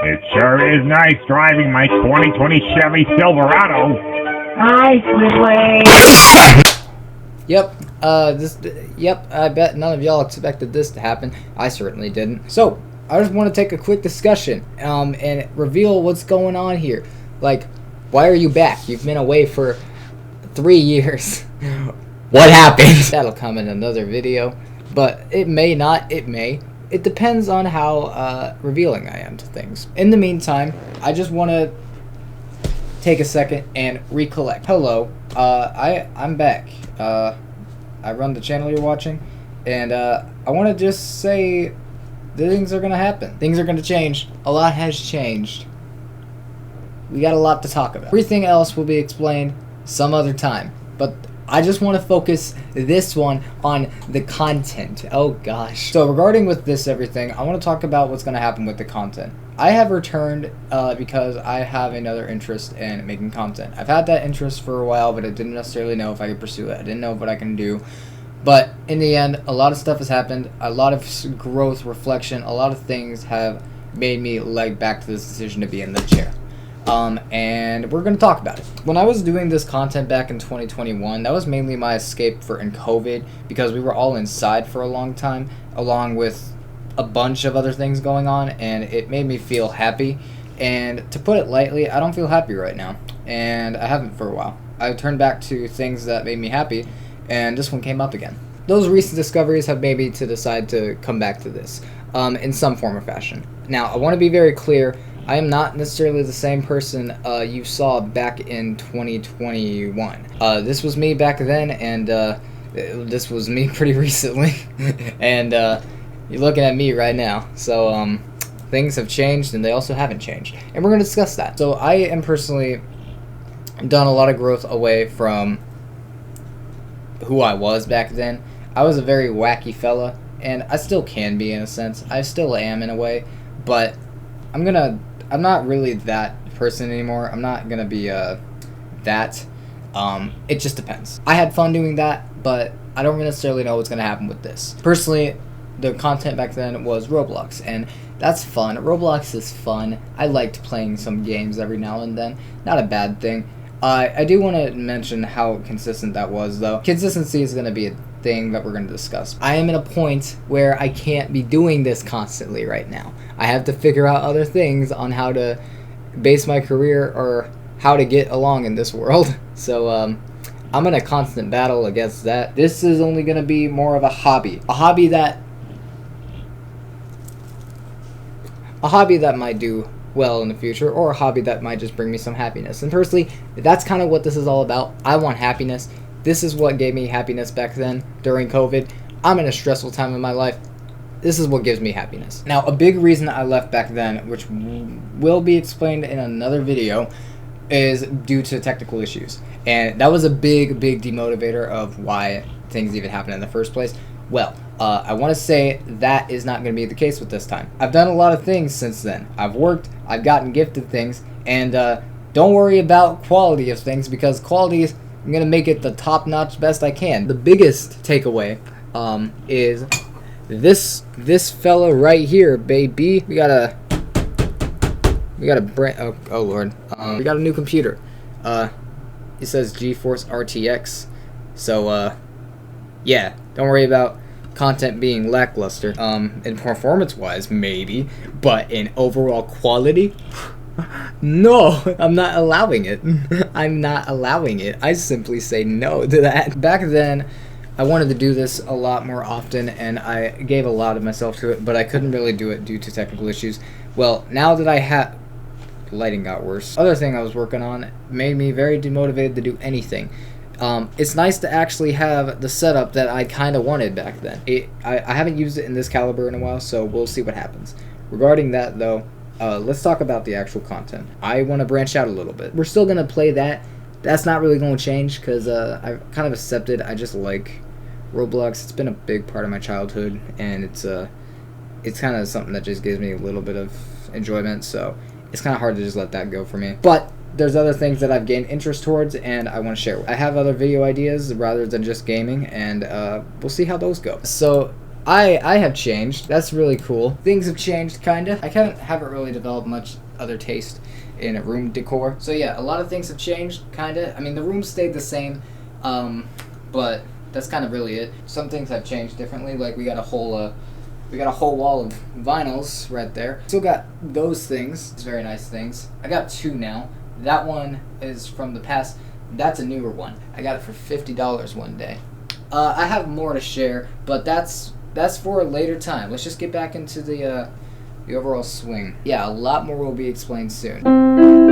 It sure is nice driving my 2020 Chevy Silverado. Hi, Squidward. Yep, I bet none of y'all expected this to happen. I certainly didn't. So, I just want to take a quick discussion, and reveal what's going on here. Like, why are you back? You've been away for 3 years. What happened? That'll come in another video, but it may not, it may. It depends on how revealing I am to things. In the meantime, I just want to take a second and recollect. Hello, I'm back. I run the channel you're watching, and I want to just say that things are going to happen. Things are going to change. A lot has changed. We got a lot to talk about. Everything else will be explained some other time, but I just want to focus this one on the content. Oh gosh. So regarding with this everything, I want to talk about what's going to happen with the content. I have returned because I have another interest in making content. I've had that interest for a while, but I didn't necessarily know if I could pursue it. I didn't know what I can do. But in the end, a lot of stuff has happened. A lot of growth, reflection, a lot of things have made me leg back to this decision to be in the chair. And we're going to talk about it. When I was doing this content back in 2021, that was mainly my escape in COVID, because we were all inside for a long time, along with a bunch of other things going on, and it made me feel happy. And to put it lightly, I don't feel happy right now, and I haven't for a while. I turned back to things that made me happy, and this one came up again. Those recent discoveries have made me to decide to come back to this, in some form or fashion. Now, I want to be very clear. I am not necessarily the same person you saw back in 2021. This was me back then, and this was me pretty recently. And you're looking at me right now. So things have changed, and they also haven't changed. And we're going to discuss that. So I am personally done a lot of growth away from who I was back then. I was a very wacky fella, and I still can be in a sense. I still am in a way, but I'm not really that person anymore. I'm not gonna be that. It just depends. I had fun doing that, but I don't necessarily know what's gonna happen with this. Personally, the content back then was Roblox, and that's fun. Roblox is fun. I liked playing some games every now and then. Not a bad thing. I do want to mention how consistent that was, though. Consistency is going to be a thing that we're going to discuss. I am at a point where I can't be doing this constantly right now. I have to figure out other things on how to base my career or how to get along in this world. So I'm in a constant battle against that. This is only going to be more of a hobby. A hobby that might do well in the future, or a hobby that might just bring me some happiness. And personally, that's kind of what this is all about. I want happiness. This is what gave me happiness back then during COVID. I'm in a stressful time in my life. This is what gives me happiness. Now, a big reason I left back then, which will be explained in another video, is due to technical issues. And that was a big demotivator of why things even happened in the first place. Well, I want to say that is not going to be the case with this time. I've done a lot of things since then. I've worked, I've gotten gifted things, and don't worry about quality of things, because quality is, I'm going to make it the top-notch best I can. The biggest takeaway is this fella right here, baby. We got a brand, oh lord. We got a new computer. It says GeForce RTX. So yeah, don't worry about content being lackluster, in performance-wise, maybe, but in overall quality, no, I'm not allowing it. I'm not allowing it. I simply say no to that. Back then, I wanted to do this a lot more often, and I gave a lot of myself to it, but I couldn't really do it due to technical issues. Well, now that I have... Lighting got worse. Other thing I was working on made me very demotivated to do anything. It's nice to actually have the setup that I kind of wanted back then. I haven't used it in this caliber in a while, so we'll see what happens. Regarding that, though, let's talk about the actual content. I want to branch out a little bit. We're still going to play that. That's not really going to change, because I've kind of accepted I just like Roblox. It's been a big part of my childhood, and it's kind of something that just gives me a little bit of enjoyment, so it's kind of hard to just let that go for me. But there's other things that I've gained interest towards, and I want to share. I have other video ideas rather than just gaming, and we'll see how those go. So I have changed. That's really cool. Things have changed, kinda. I haven't really developed much other taste in room decor. So yeah, a lot of things have changed, kinda. I mean, the room stayed the same, but that's kind of really it. Some things have changed differently. Like we got a whole wall of vinyls right there. Still got those things. It's very nice things. I got 2 now. That one is from the past. That's a newer one. I got it for $50 one day. I have more to share, but that's for a later time. Let's just get back into the overall swing. Yeah, a lot more will be explained soon.